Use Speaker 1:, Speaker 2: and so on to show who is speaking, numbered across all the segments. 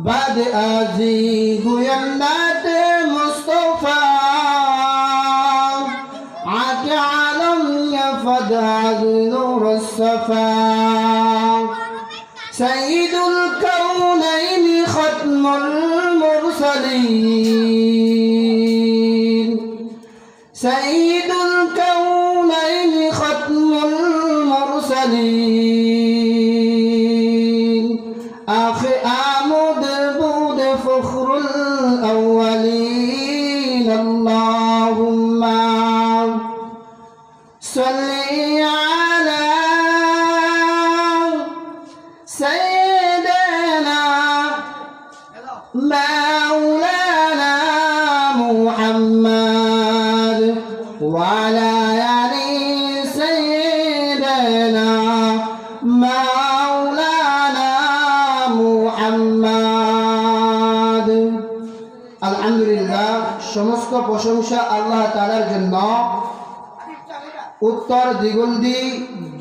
Speaker 1: بدأ زيغ يمنات مصطفى عاد عالم يفدى نور الصفا سيد الكونين ختم المرسلين سيد الكونين ختم المرسلين أخي آمد بود فخر الأولين اللهم صل على سيدنا مولانا محمد وعلى آل سيدنا مولانا محمد আলহামদুলিল্লাহ সমস্ত প্রশংসা আল্লাহ তাআলার জন্য। উত্তর দিগন্দি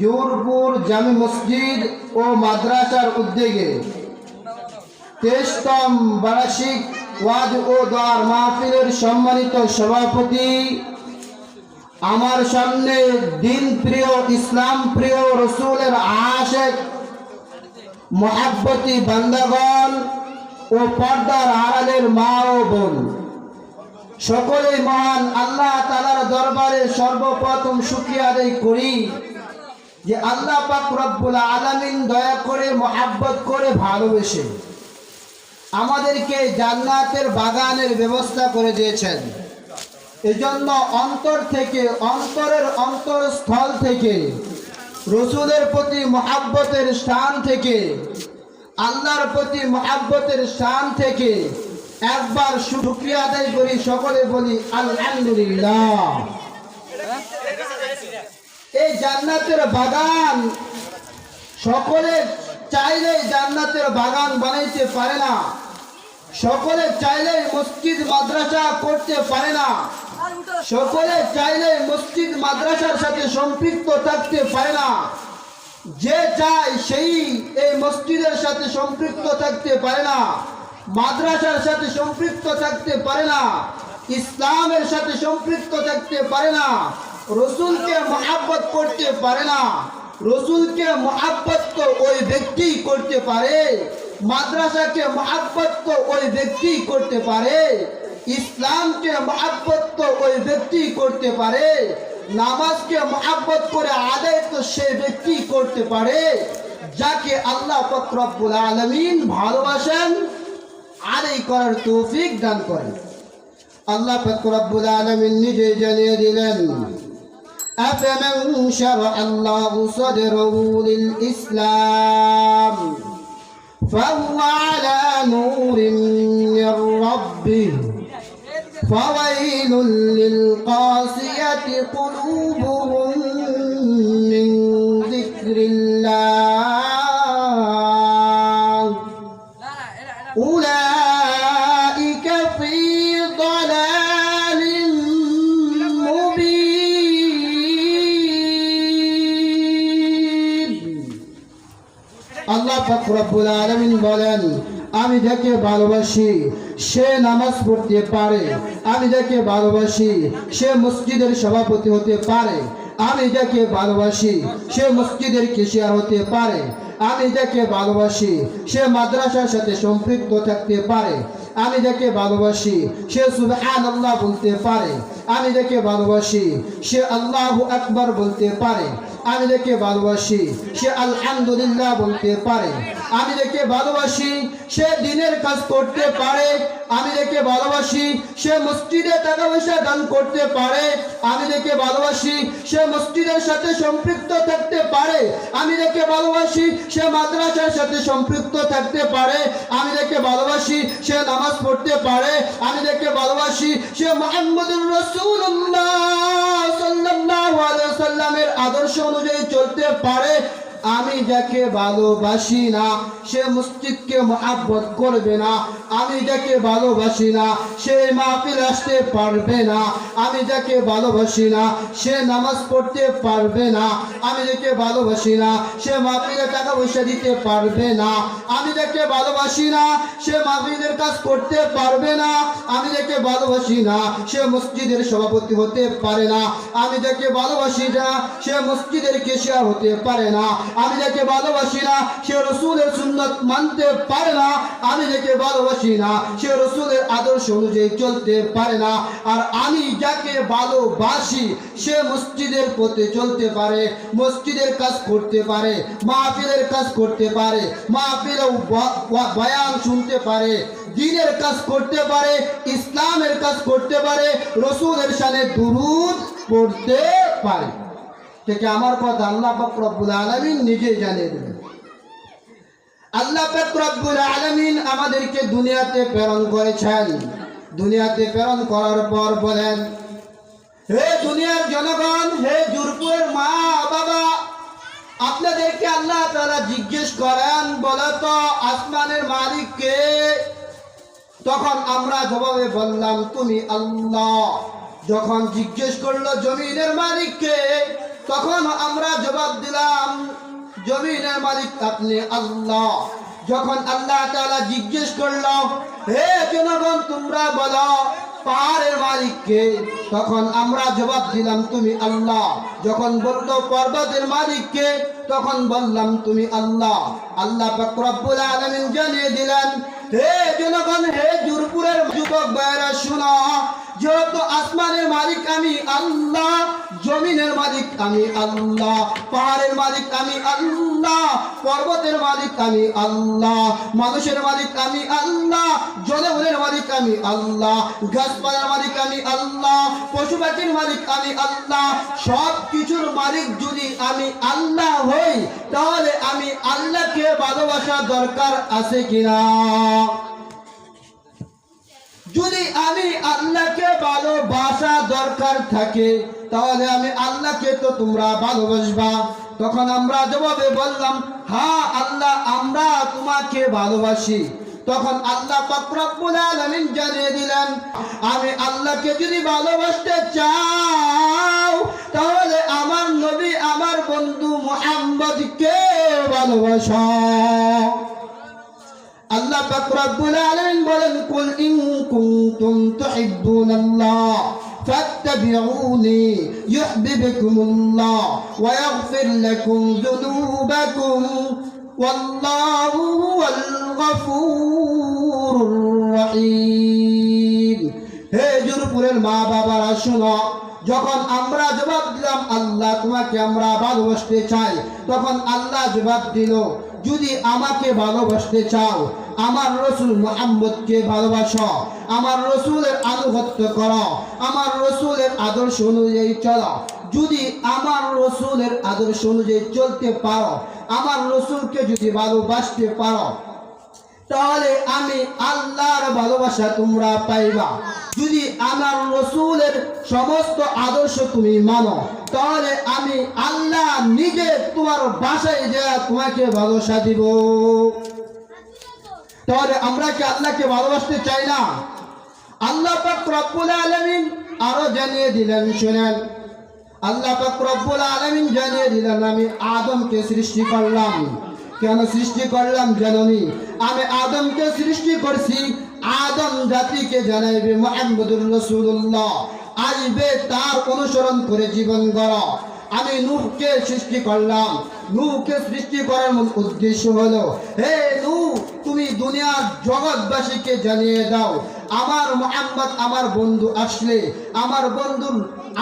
Speaker 1: জোরপুর জামি মসজিদ ও মাদ্রাসার উদ্যোগে 23তম বার্ষিক ওয়াজ ও দোয়ার মাহফিলের সম্মানিত সভাপতি, আমার সামনে দিন প্রিয়, ইসলাম প্রিয়, রসুলের আশিক মুহাব্বতি বান্দাগণ ও পর্দার আড়ালের মা ও বোন, সকলে মহান আল্লাহ তাআলার দরবারে সর্বপ্রথম শুকরিয়া আদায় করি যে আল্লাহ পাক রব্বুল আলামিন দয়া করে, মুহাব্বত করে, ভালোবেসে আমাদেরকে জান্নাতের বাগানের ব্যবস্থা করে দিয়েছেন। এজন্য অন্তর থেকে, অন্তরের অন্তরস্থল থেকে, রসুলের প্রতি মুহাব্বতের স্থান থেকে, আল্লাহর প্রতি মুহাব্বতের স্থান থেকে একবার শুকরিয়া আদায় করি, সকলে বলি আলহামদুলিল্লাহ। এই জান্নাতের বাগান সকলে চাইলে জান্নাতের বাগান বানাইতে পারে না, সকলে চাইলে মসজিদ মাদ্রাসা করতে পারে না, সকলে চাইলে মসজিদ মাদ্রাসার সাথে সম্পৃক্ত থাকতে পারে না। যে চায় সেই এই মসজিদের সাথে সম্পৃক্ত থাকতে পারে না, মাদ্রাসার সাথে সম্পৃক্ত থাকতে পারে না, ইসলামের সাথে সম্পৃক্ত থাকতে পারে না, রসুলকে মুহাব্বত করতে পারে না। রসুলকে মুহাব্বত তো ওই ব্যক্তি করতে পারে, মাদ্রাসাকে মুহাব্বত তো ওই ব্যক্তি করতে পারে, ইসলামকে মুহাব্বত তো ওই ব্যক্তি করতে পারে, নামাজকে মুহাব্বত করে আদায় তো সেই ব্যক্তি করতে পারে যাকে আল্লাহ পাক রব্বুল আলামিন ভালোবাসেন, আদায় করার তৌফিক দান করেন। আল্লাহ পাক রব্বুল আলামিন নিজে জানিয়ে দিলেন, أفمن شرح الله صدره للإسلام فهو على نور من ربه فويل للقاسية قلوبهم من ذكر الله أولئك في ضلال مبين। আল্লাহ পাক রব্বুল আলামিন বলেন, আমি যাকে ভালোবাসি সে নামাজ পড়তে পারে, আমি যাকে ভালোবাসি সে মসজিদের সভাপতি হতে পারে, আমি যাকে ভালোবাসি সে মসজিদের কেশিয়ার হতে পারে, আমি যাকে ভালোবাসি সে মাদ্রাসার সাথে সম্পৃক্ত থাকতে পারে, আমি যাকে ভালোবাসি সে সুবহানাল্লাহ বলতে পারে, আমি যাকে ভালোবাসি সে আল্লাহু আকবার বলতে পারে, আমি যাকে ভালোবাসি সে আলহামদুলিল্লাহ বলতে পারে, আমি যাকে ভালোবাসি সে দ্বীনের কাজ করতে পারে, আমি যাকে ভালোবাসি সে মসজিদে টাকা পয়সা দান করতে পারে, আমি যাকে ভালোবাসি সে মসজিদের সাথে সম্পৃক্ত থাকতে পারে, আমি যাকে ভালোবাসি সে মাদ্রাসার সাথে সম্পৃক্ত থাকতে পারে, আমি যাকে ভালোবাসি সে নামাজ পড়তে পারে, আমি যাকে ভালোবাসি সে মুহাম্মদুর রাসূলুল্লাহ সাল্লাল্লাহু আলাইহি ওয়াসাল্লামের আদর্শ অনুযায়ী চলতে পারে, আমি যাকে ভালোবাসি না সে মসজিদকে মহব্বত করবে না, আমি যাকে ভালোবাসি না সে মাহফিল আসতে পারবে না, আমি যাকে ভালোবাসি না সে নামাজ পড়তে পারবে না, আমি যাকে ভালোবাসি না সে মাহফিলে টাকা পয়সা দিতে পারবে না, আমি যাকে ভালোবাসি না সে মাহফিলের কাজ করতে পারবে না, আমি যাকে ভালোবাসি না সে মসজিদের সভাপতি হতে পারে না, আমি যাকে ভালোবাসি না সে মসজিদের কেশিয়ার হতে পারে না, আমি যাকে ভালোবাসি না সে রসুলের সুন্নাত মানতে পারে না, আমি যাকে ভালোবাসি না সে রসুলের আদর্শ অনুযায়ী চলতে পারে না, আর আমি যাকে ভালোবাসি সে মসজিদের পথে চলতে পারে, মসজিদের কাজ করতে পারে, মাহফিলের কাজ করতে পারে, মাহফিলে বয়ান শুনতে পারে, দ্বীনের কাজ করতে পারে, ইসলামের কাজ করতে পারে, রসুলের শানে দুরূদ পড়তে পারে। ঠিক আমার কথা আল্লাহ পাক রব্বুল আলামিন নিজেই জানিয়ে দেবেন। আল্লাহ পাক রব্বুল আলামিন আমাদেরকে দুনিয়াতে প্রেরণ করেছেন, দুনিয়াতে প্রেরণ করার পর বলেন, হে দুনিয়ার জনগণ, হে জুরপুরের মা বাবা, আপনাদেরকে আল্লাহ তাআলা জিজ্ঞেস করেন, বলো তো আসমানের মালিক কে? তখন আমরা জবাবে বললাম তুমি আল্লাহ। যখন জিজ্ঞেস করলো জমিনের মালিক কে, তখন আমরা জবাব দিলাম জমিনের মালিক আপনি আল্লাহ। যখন আল্লাহ তাআলা জিজ্ঞেস করলো হে জনগণ তোমরা বলো পাহাড়ের মালিক কে, তখন আমরা জবাব দিলাম তুমি আল্লাহ। যখন বলল পর্বতের মালিক কে, তখন বললাম তুমি আল্লাহ। আল্লাহ পাক রব্বুল আলামিন জানিয়ে দিলেন, হে জনগণ, হে জুরপুরের যুবক ভাইরা শুনো, যেহেতু আসমানের মালিক আমি আল্লাহ, জমিনের মালিক আমি আল্লাহ, পাহাড়ের মালিক আমি আল্লাহ, পর্বতের মালিক আমি আল্লাহ, মানুষের মালিক আমি আল্লাহ, জনগণের মালিক আমি আল্লাহ, গাছপালার মালিক আমি আল্লাহ, পশু পাখির মালিক আমি আল্লাহ, সব কিছুর মালিক যদি আমি আল্লাহ হই, তাহলে আমি আল্লাহকে ভালোবাসা দরকার আছে কিনা? যদি আমি আল্লাহকে ভালোবাসা দরকার থাকে, তাহলে আমি আল্লাহকে তো তোমরা ভালোবাসবা। তখন আমরা জবাবে বললাম, হ্যাঁ আল্লাহ, আমরা তোমাকে ভালোবাসি। তখন আল্লাহ পাক রব্বুল আলামিন জানিয়ে দিলেন, আমি আল্লাহকে যদি ভালোবাসতে চাও, তাহলে আমার নবী, আমার বন্ধু মুহাম্মদকে ভালোবাসো। আল্লাহ পাক রব্বুল আলামিন বলেন, কুল ইন কুনতুম তুহিব্বুনাল্লাহ ফাত্তাবিউনি ইউহিব্বুকুমুল্লাহ ওয়া ইয়াগফির লাকুম যুনুবাকুম ওয়াল্লাহু হুয়াল গফুরুর রহিম। হে জুরপুরের মা বাবারা শুনো, যখন আমরা জবাব দিলাম আল্লাহ তোমাকে আমরা ভালোবাসতে চাই, তখন আল্লাহ জবাব দিল, যদি আমাকে ভালোবাসতে চাও, আমার রসুল মুহাম্মদকে ভালোবাসো, আমার রসুলের আনুগত্য করো, আমার রসুলের আদর্শ অনুযায়ী চলো। যদি আমার রসুলের আদর্শ অনুযায়ী চলতে পারো, আমার রসুলকে যদি ভালোবাসতে পারো, তাহলে আমি আল্লাহর ভালোবাসা তোমরা পাইবা। যদি আমার রসুলের সমস্ত আদর্শ তুমি মানো, তাহলে আমি আল্লাহ নিজে তোমার বাসায় যা তোমাকে ভালোবাসা দিব। তাহলে আমরা কি আল্লাহকে ভালোবাসতে চাই না? আল্লাহ পাক রব্বুল আলামিন আরো জানিয়ে দিলেন, শুনেন, আল্লাহ পাক রব্বুল আলামিন জানিয়ে দিলেন, আমি আদমকে সৃষ্টি করলাম। কেন সৃষ্টি করলাম জানি? আমি আদমকে সৃষ্টি করছি আদম জাতিকে জানাইবে মুহাম্মদুর রাসূলুল্লাহ, আসবে তার অনুসরণ করে জীবন গড়া। আমি নূহকে সৃষ্টি করলাম। নূহকে সৃষ্টি করার মূল উদ্দেশ্য হলো, হে নূহ, তুমি দুনিয়ার জগৎবাসীকে জানিয়ে দাও, আমার মুহাম্মদ আমার বন্ধু আসলে আমার বন্ধুর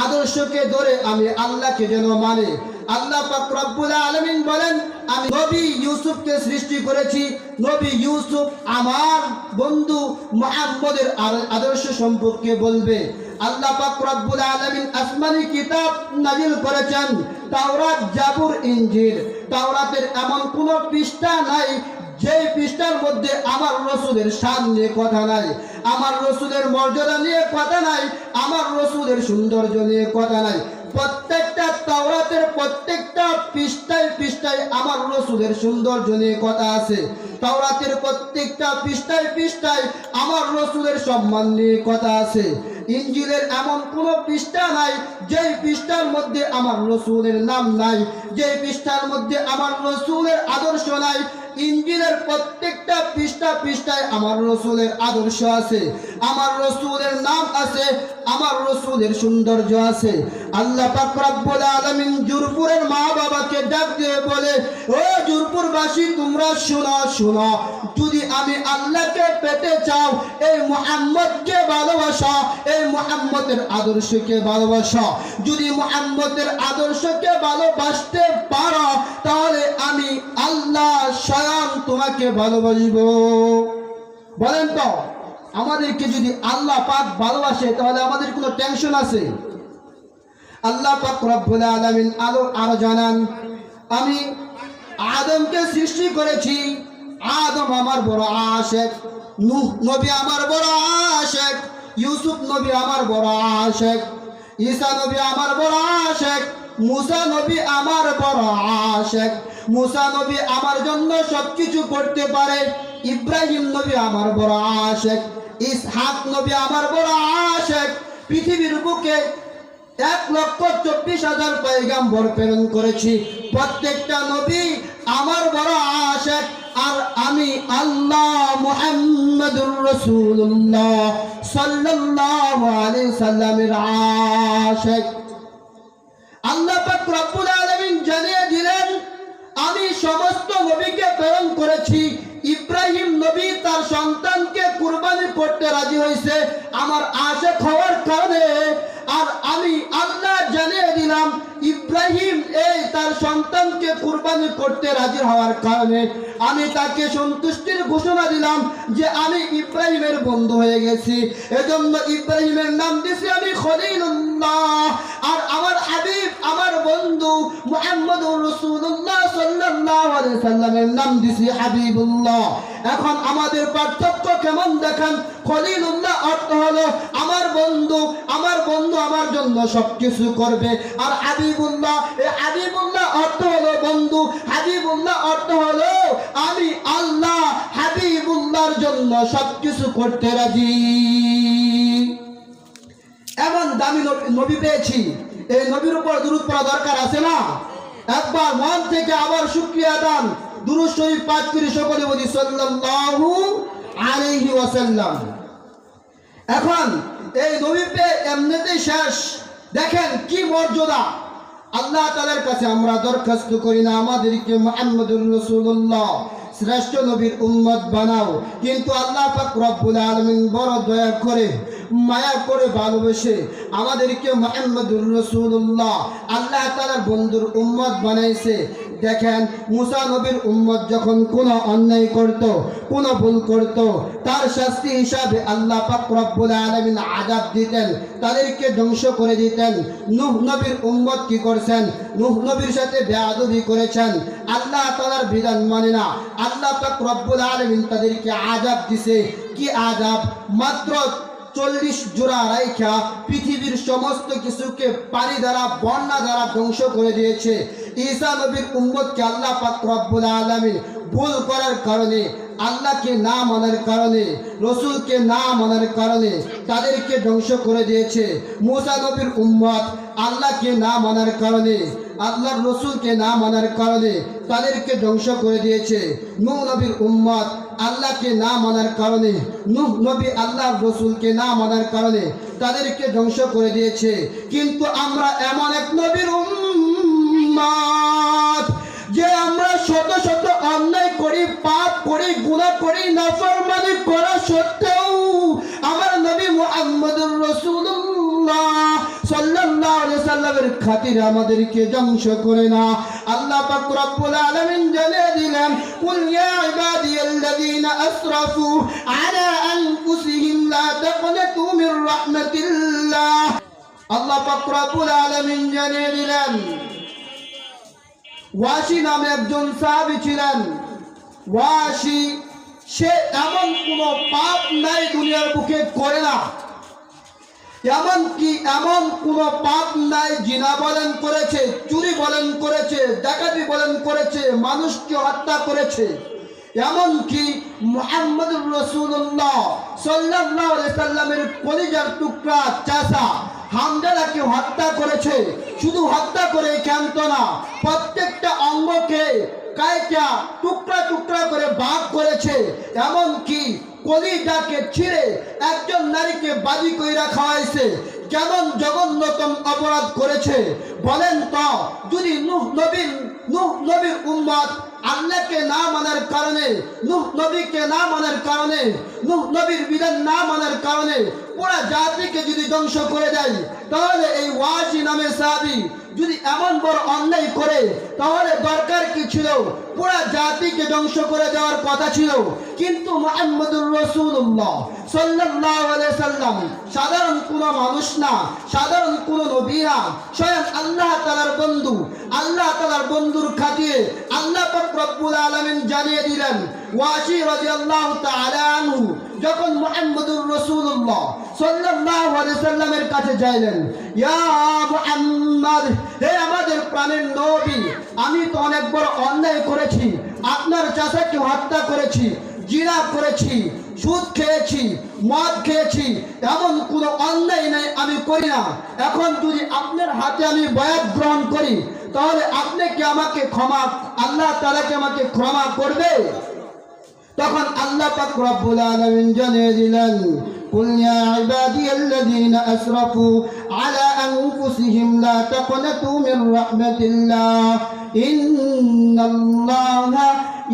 Speaker 1: আদর্শকে ধরে আমি আল্লাহকে যেন মানে। আল্লাহ পাক রব্বুল আলামিন বলেন, আমি নবী ইউসুফকে সৃষ্টি করেছি। নবী ইউসুফ আমার বন্ধু মুহাম্মদের আদর্শ সম্পর্কে বলবে। আল্লাহ পাক রব্বুল আলামিন আসমানি কিতাব নাযিল করেছেন, তাওরাত, জাবুর, ইনজিল। তাওরাতের এমন কোন পৃষ্ঠা নাই যে পৃষ্ঠার মধ্যে আমার রসুলের শান নিয়ে কথা নাই, আমার রসুলের মর্যাদা নিয়ে কথা নাই, আমার রসুলের সৌন্দর্য নিয়ে কথা নাই। প্রত্যেকটা তাওরাতের প্রত্যেকটা পৃষ্ঠায় পৃষ্ঠায় আমার রাসূলের সৌন্দর্য নিয়ে কথা আছে। তাওরাতের প্রত্যেকটা পৃষ্ঠায় পৃষ্ঠায় আমার রাসূলের সম্মান নিয়ে কথা আছে। ইনজিলের এমন কোনো পৃষ্ঠা নাই যেই পৃষ্ঠার মধ্যে আমার রাসূলের নাম নাই, যেই পৃষ্ঠার মধ্যে আমার রাসূলের আদর্শ নাই। ইনজিলের প্রত্যেকটা পৃষ্ঠা পৃষ্ঠায় আমার রাসূলের আদর্শ আছে, আমার রাসূলের নাম আছে, আমার রাসূলের সৌন্দর্য আছে। আল্লাহ পাক রব্বুল আলামিন জুরপুরের মা বাবাকে ডাক দিয়ে বলে, ও জুরপুরবাসী তোমরা শোনো শোনো, যদি আমি আল্লাহকে পেতে চাও এই মুহাম্মদকে ভালোবাসো, এই মুহাম্মদের আদর্শকে ভালোবাসো। যদি মুহাম্মদের আদর্শকে ভালোবাসতে পারো তাহলে আমি আল্লাহ স্বয়ং তোমাকে ভালোবাসবো। বলেন তো, আমাদেরকে যদি আল্লাহ পাক ভালোবাসে তাহলে আমাদের কোনো টেনশন আছে? আল্লাহ পাক রব্বুল আলামিন আরো জানান, আমি আদমকে সৃষ্টি করেছি, আদম আমার বড় আশেক, নূহ নবী আমার বড় আশেক, ইউসুফ নবী আমার বড় আশেক, ঈসা নবী আমার বড় আশেক, মুসা নবী আমার বড় আশেক। মুসা নবী আমার জন্য সবকিছু করতে পারে। ইব্রাহিম নবী আমার বড় আশেক, ইসহাক নবী আমার বড় আশেক। পৃথিবীর বুকে 1,24,000 পয়গম্বর প্রেরণ করেছি, প্রত্যেকটা নবী আমার বড় আশেক। আর আমি আল্লাহ মুহাম্মদুর রাসূলুল্লাহ সাল্লাল্লাহু আলাইহি সাল্লামের আশেক। আল্লাহ পাক রব্বুল আলামিন জানিয়ে দিলেন, আমি সমস্ত নবীকে প্রেরণ করেছি। ইব্রাহিম নবী তার সন্তানকে কুরবানি করতে রাজি হয়েছে আমার আশেক হওয়ার কারণে। আর আমি আল্লাহ জানিয়ে দিলাম, ইব্রাহিম এই তার সন্তানকে কুরবানি করতে রাজি হওয়ার কারণে আমি তাকে সন্তুষ্টির ঘোষণা দিলাম যে আমি ইব্রাহিমের বন্ধু হয়ে গেছি। এজন্য ইব্রাহিমের নাম দিয়েছি আমি খলিলুল্লাহ। আর আমার হাবিব, আমার বন্ধু মুহাম্মদুর রাসূলুল্লাহ সাল্লাল্লাহু আলাইহি সাল্লামের নাম দিয়েছি হাবিবুল্লাহ। এখন আমাদের পার্থক্য কেমন দেখেন? খলিলুল্লাহ অর্থ হলো আমার বন্ধু, আমার বন্ধু আমার জন্য সবকিছু করবে। আর হাবিবুল্লাহ, এই হাবিবুল্লাহ অর্থ হলো বন্ধু, হাবিবুল্লাহ অর্থ হলো আমি আল্লাহ হাবিবুল্লাহর জন্য সবকিছু করতে রাজি। এমন দামি নবী পেয়েছি, এই নবীর উপর দুরূদ পড়া দরকার আছে না? একবার মন থেকে আবার শুকরিয়া দান, দুরূদ শরীফ পাঠ করি সকলে বলি সাল্লাল্লাহু আলাইহি ওয়াসাল্লাম। এখন এই নবী পেয়ে এমনিতেই শেষ, দেখেন কি মর্যাদা। আল্লাহ তাআলার কাছে আমরা দরখাস্ত করি না আমাদেরকে মুহাম্মদুর রাসূলুল্লাহ শ্রেষ্ঠ নবীর উম্মত বানাও, কিন্তু আল্লাহ পাক রব্বুল আলামিন বড় দয়া করে মায়া করে ভালোবেসে আমাদেরকে মুহাম্মদুর রাসূলুল্লাহ আল্লাহ তাআলার বন্ধুর উম্মত বানাইছে। দেখেন মুসা নবীর উম্মত যখন কোনো অন্যায় করত, কোনো ভুল করত, তার শাস্তি হিসাবে আল্লাহ পাক রব্বুল আলামিন আযাব দিতেন, তাদেরকে ধ্বংস করে দিতেন। নূহ নবীর উম্মত কি করছেন? নূহ নবীর সাথে বেয়াদবি করেছেন, আল্লাহ তাআলার বিধান মানে না, আল্লাহ পাক রব্বুল আলামিন তাদেরকে আযাব দিছে। কি আযাব? মাত্র 40 জোড়া রাইখা পৃথিবীর সমস্ত কিছুকে পানি দ্বারা, বন্যা দ্বারা ধ্বংস করে দিয়েছে। ঈসা নবীর উম্মতকে আল্লাহ পাক রব্বুল আলামিন ভুল করার কারণে, আল্লাহকে না মানার কারণে, রসুলকে না মানার কারণে তাদেরকে ধ্বংস করে দিয়েছে। মুসা নবীর উম্মত আল্লাহকে না মানার কারণে, আল্লাহর রসুলকে না মানার কারণে তাদেরকে ধ্বংস করে দিয়েছে। নূহ নবীর উম্মত আল্লাহকে না মানার কারণে, নূহ নবী আল্লাহর রসুলকে না মানার কারণে তাদেরকে ধ্বংস করে দিয়েছে। কিন্তু আমরা এমন এক নবীর উম্মত যে আমরা শত শত অন্যায় করি, পাপ করি, গুনাহ করি, নাফরমানি করা সত্ত্বেও আমার নবী মুহাম্মদুর রাসূলুল্লাহ সাল্লাল্লাহু আলাইহি সাল্লামের খাতিরে আমাদেরকে ধ্বংস করে না। আল্লাহ পাক রব্বুল আলামিন জানিয়ে দিলেন, কুল ইয়া ইবাদিয়াল্লাযীনা আসরাফু আলা আনফুসিহিম লা তাকনাতু মির রাহমাতিল্লাহ। আল্লাহ পাক রব্বুল আলামিন জানিয়ে দিলেন, ওয়াসি নামে একজন সাহাবী ছিলেন। ওয়াসি সে এমন কোনো পাপ নাই দুনিয়ার বুকে করে না, এমনকি এমন কোন পাপ নাই, জিনা বলেন করেছে, চুরি বলেন করেছে, ডাকাতি বলেন করেছে, মানুষকে হত্যা করেছে, এমনকি মুহাম্মদুর রাসূলুল্লাহ সাল্লাল্লাহু আলাইহি সাল্লামের কলিজার টুকরা চাচা হামজালাকে হত্যা করেছে। শুধু হত্যা করে ক্ষান্ত না, প্রত্যেকটা অঙ্গকে কায়টা টুকরা টুকরা করে ভাগ করেছে। এমনকি কলিজাকে ছিঁড়ে একজন নারীকে বাজি কইরা খাওয়াইছে। কেমন জঘন্যতম অপরাধ করেছে বলেন তো? যদি নূহ নবীর উম্মত আল্লাহকে না মানার কারণে, নূহ নবীকে না মানার কারণে, নূহ নবীর বিধান না মানার কারণে পুরা জাতিকে যদি ধ্বংস করে দেয়, তাহলে এই ওয়াসি নামে সাহাবী যদি এমন বড় অন্যায় করে, তাহলে দরকার কি ছিল? পুরা জাতিকে ধ্বংস করে দেওয়ার কথা ছিল। কিন্তু মুহাম্মদুর রাসূলুল্লাহ সাল্লাল্লাহু আলাইহি সাল্লাম সাধারণ কোনো মানুষ না, সাধারণ কোনো নবী না, স্বয়ং আল্লাহ তাআলার বন্ধু। আল্লাহ তাআলার বন্ধুর খাতিরে আল্লাহ পাক রব্বুল আলামিন জানিয়ে দিলেন, ওয়াসি রাদিয়াল্লাহু তাআলা আনহু যখন মুহাম্মদুর রাসূলুল্লাহ সাল্লাল্লাহু আলাইহি সাল্লামের কাছে যাইলেন, ইয়া মুহাম্মদ, হে আমাদের প্রাণের নবী, আমি তো অনেক বড় অন্যায় করেছি, আপনার চাচাকে হত্যা করেছি, জিনা করেছি, সুদ খেয়েছি, মদ খেয়েছি, এমন কোনো অন্যায় নাই আমি করি না। এখন যদি আপনার হাতে আমি বয়াত গ্রহণ করি, তাহলে আপনি কি আমাকে ক্ষমা, আল্লাহ তাআলা কি আমাকে ক্ষমা করবে? তখন আল্লাহ পাক রব্বুল আলামিন জানিয়ে দিলেন, কুল ইয়া ইবাদিয়াল্লাযীনা আসরাফু আলা আনফুসিহিম লা তাকনাতু মির রাহমাতিল্লাহ ইন্নাল্লাহা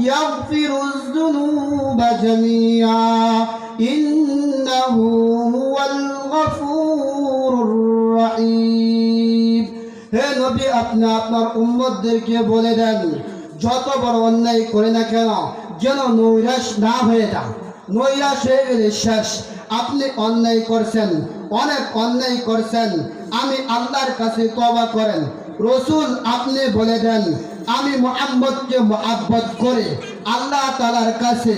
Speaker 1: ইয়াগফিরুয যুনুবা জামিআ ইন্নাহু হুয়াল গফুরুর রহিম। হে নবী, আপনি আপনার উম্মতদেরকে বলে দেন, যত বড় অন্যায় করে না কেন যেন নৈরাশ না হয়ে যান। নৈরাশ হয়ে গেলে শেষ। আপনি অন্যায় করছেন, অনেক অন্যায় করছেন, আমি আল্লাহর কাছে তওবা করেন। রসুল আপনি বলে দেন, আমি মুহাম্মদকে মুহাব্বত করে আল্লাহ তাআলার কাছে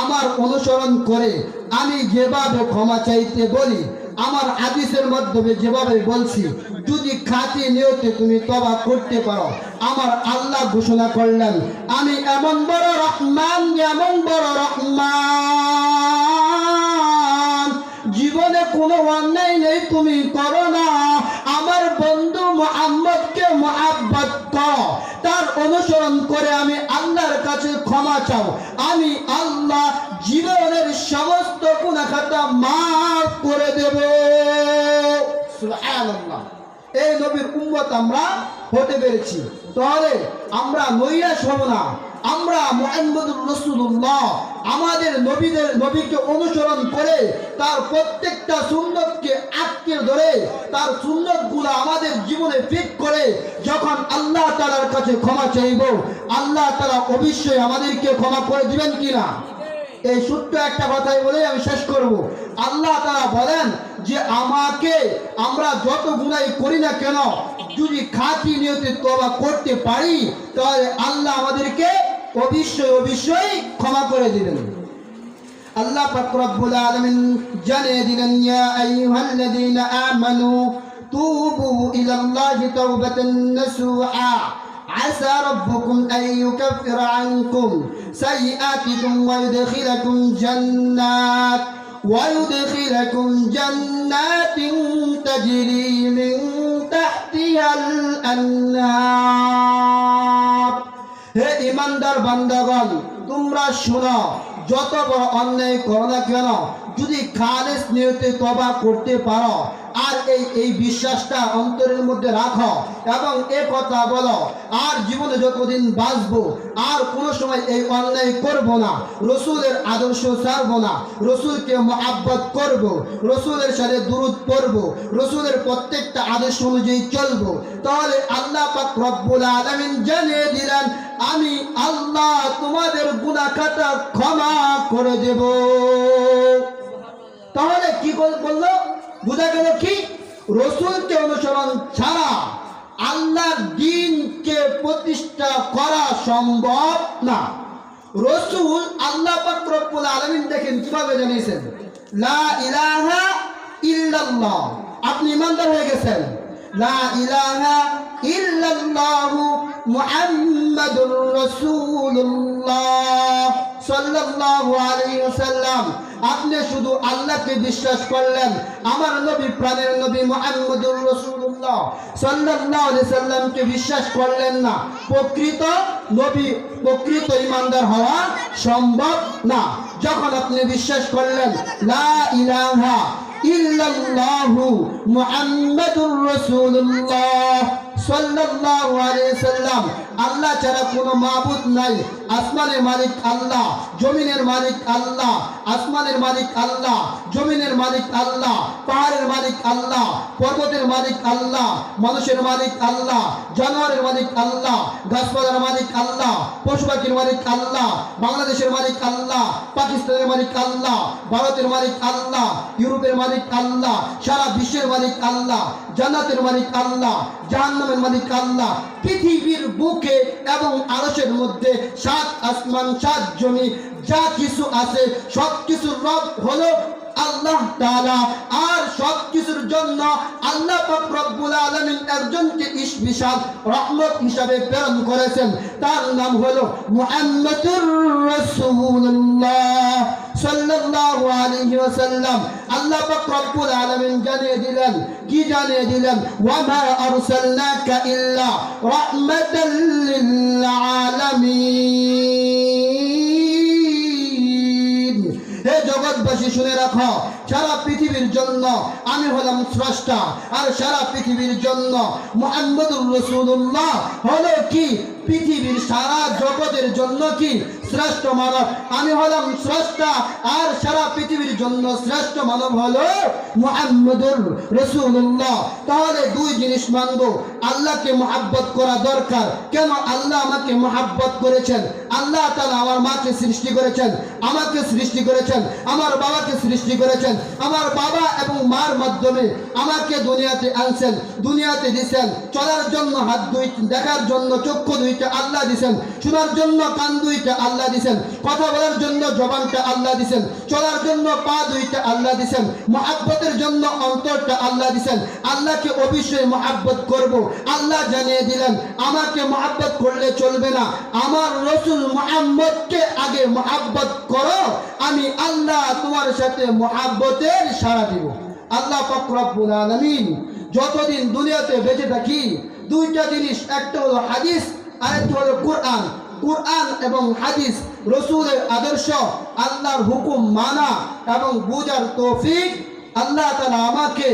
Speaker 1: আমার অনুসরণ করে আমি যেভাবে ক্ষমা চাইতে বলি, আমার হাদিসের মাধ্যমে যেভাবে বলছি, যদি খাঁটি নিয়তে তুমি তওবা করতে পারো, আমার আল্লাহ ঘোষণা করলেন, আমি এমন বড় রহমান, এমন বড় রহমান, জীবনে কোনো অন্যায় নেই তুমি করো না। আমার বন্ধু মুহাম্মদকে মুহাব্বত করো, তার অনুসরণ করে আমি আল্লাহর কাছে ক্ষমা চাও, আমি আল্লাহ জীবনের সমস্ত গুনাহ খাতা মাফ করে দেব। সুবহানাল্লাহ। এই নবীর উম্মত আমরা হতে পেরেছি, তাহলে আমরা নৈরাশ হব না। আমরা মুহাম্মদুর রাসূলুল্লাহ আমাদের নবীকে অনুসরণ করে তার প্রত্যেকটা সুন্নতকে আঁকড়ে ধরে তার সুন্নতগুলো আমাদের জীবনে ফিট করে যখন আল্লাহ তাআলার কাছে ক্ষমা চাইব, আল্লাহ তাআলা অবশ্যই আমাদেরকে ক্ষমা করে দিবেন কিনা? এই ছোট্ট একটা কথাই বলে আমি শেষ করব। আল্লাহ তাআলা বলেন যে আমরা যত গুনাহ করি না কেন, যদি খাঁটি নিয়তে তওবা করতে পারি, তাহলে আল্লাহ আমাদেরকে অবশ্যই ক্ষমা করে দিবেন। আল্লাহ পাক রব্বুল আলামিন জানিয়ে দিলেন, ইয়া আইয়ুহাল্লাযীনা আমানু তুবু ইলাল্লাহি তাওবাতান নাসুহা عسى ربكم أن يكفر عنكم سيئاتكم ويدخلكم جنات تجري من تحتها الأنهار। হে ইমানদার বান্দাগণ, তোমরা শোনো, যত বড় অন্যায় করো না কেন, যদি খালেস নিয়তে তওবা করতে পারো আর এই বিশ্বাসটা অন্তরের মধ্যে রাখো এবং এই কথা বলো, আর জীবনে যতদিন বাঁচবো আর কোনো সময় এই অন্যায় করব না, রসুলের আদর্শ ছাড়ব না, রসুলকে মুহাব্বত করব, রসুলের সাথে দুরূদ পড়ব, রসুলের প্রত্যেকটা আদর্শ অনুযায়ী চলবো, তাহলে আল্লাহ পাক রব্বুল আলামিন জানিয়ে দিলেন, আমি আল্লাহ তোমাদের গুনাহ খাতা ক্ষমা করে দেব। তাহলে কি বললো? বুঝা গেল কি? রসুলকে অনুসরণ ছাড়া আল্লাহর দ্বীনকে প্রতিষ্ঠা করা সম্ভব না। রসুল আল্লাহ পাক রব্বুল আলামিন দেখেন কিভাবে জানিয়েছেন, লা ইলাহা ইল্লাল্লাহ, আপনি ইমানদার হয়ে গেছেন। লা ইলাহা ইল্লাল্লাহু মুহাম্মাদুর রাসূলুল্লাহ সাল্লাল্লাহু আলাইহি ওয়াসাল্লাম। আপনি শুধু আল্লাহকে বিশ্বাস করলেন, আমার নবী প্রাণের নবী মুহাম্মদুর রাসূলুল্লাহ সাল্লাল্লাহু আলাইহি সাল্লামকে বিশ্বাস করলেন না। প্রকৃত নবী, প্রকৃত ইমানদার হওয়া সম্ভব না। যখন আপনি বিশ্বাস করলেন লা ইলাহা ইল্লাল্লাহু মুহাম্মাদুর রাসূলুল্লাহ সাল্লাল্লাহু আলাইহি সাল্লাম, আল্লাহ ছাড়া কোনো মাবুদ নাই। আসমানের মালিক আল্লাহ, জমিনের মালিক আল্লাহ। আসমানের মালিক আল্লাহ, জমিনের মালিক আল্লাহ, পাহাড়ের মালিক আল্লাহ, পর্বতের মালিক আল্লাহ, মানুষের মালিক আল্লাহ, জানোয়ারের মালিক আল্লাহ, গাছপালার মালিক আল্লাহ, পশু পাখির মালিক আল্লাহ, বাংলাদেশের মালিক আল্লাহ, পাকিস্তানের মালিক আল্লাহ, ভারতের মালিক আল্লাহ, ইউরোপের মালিক আল্লাহ, সারা বিশ্বের মালিক আল্লাহ, জান্নাতের মালিক আল্লাহ, জাহান্নামের মালিক আল্লাহ। পৃথিবীর বুকে এবং আরশের মধ্যে 7 আসমান 7 জমি যা কিছু আছে সব কিছুর রব হলো আল্লাহ তাআলা। আর সব কিছুর জন্য আল্লাহ পাক রব্বুল আলামিন একজনকে বিশাল রহমত হিসাবে প্রেরণ করেছেন, তার নাম হলো মুহাম্মাদুর রাসূলুল্লাহ সাল্লাল্লাহু আলাইহি ওয়াসাল্লাম। আল্লাহ পাক রব্বুল আলামিন জানিয়ে দিলেন, কি জানিয়ে দিলেন? ওয়া মা আরসালনাকা ইল্লা রাহমাতাল লিল আলামিন। হে জগৎবাসী শুনে রাখো, সারা পৃথিবীর জন্য আমি হলাম স্রষ্টা, আর সারা পৃথিবীর জন্য মুহাম্মদুর রাসূলুল্লাহ হলো কি পৃথিবীর সারা জগতের জন্য কি শ্রেষ্ঠ মানব। আমি হলাম স্রষ্টা, আর সারা পৃথিবীর জন্য শ্রেষ্ঠ মানব হলো মুহাম্মদুর রাসূলুল্লাহ। তাহলে দুই জিনিস মানব, আল্লাহকে মহব্বত করা দরকার। কেন? আল্লাহ আমাকে মহব্বত করেছেন। আল্লাহ তাআলা আমার মাকে সৃষ্টি করেছেন, আমাকে সৃষ্টি করেছেন, আমার বাবাকে সৃষ্টি করেছেন। আমার বাবা এবং মার মাধ্যমে আমাকে দুনিয়াতে আনছেন, দুনিয়াতে দিয়েছেন। চলার জন্য হাত দুইটা, দেখার জন্য চক্ষু দুইটা আল্লাহ দিয়েছেন, শোনার জন্য কান দুইটা আল্লাহ দিয়েছেন, কথা বলার জন্য জবানটা আল্লাহ দিয়েছেন, চলার জন্য পা দুইটা আল্লাহ দিয়েছেন, মহব্বতের জন্য অন্তরটা আল্লাহ দিয়েছেন। আল্লাহকে অবশ্যই মহব্বত করব। আল্লাহ জানিয়ে দিলেন আমাকে মহব্বত করলে চলবে না, আমার রাসূল মুহাম্মদকে আগে মহব্বত করো, আমি আল্লাহ তোমার সাথে মহব্বতের সাড়া দিব। আল্লাহ পাক রব্বুল আলামিন যতদিন দুনিয়াতে বেঁচে থাকি দুইটা জিনিস, একটা হলো হাদিস, আরেকটা হলো কোরআন। কোরআন এবং হাদিস, রাসূলের আদর্শ, আল্লাহর হুকুম মানা এবং বুঝার তৌফিক আল্লাহ তাআলা আমাকে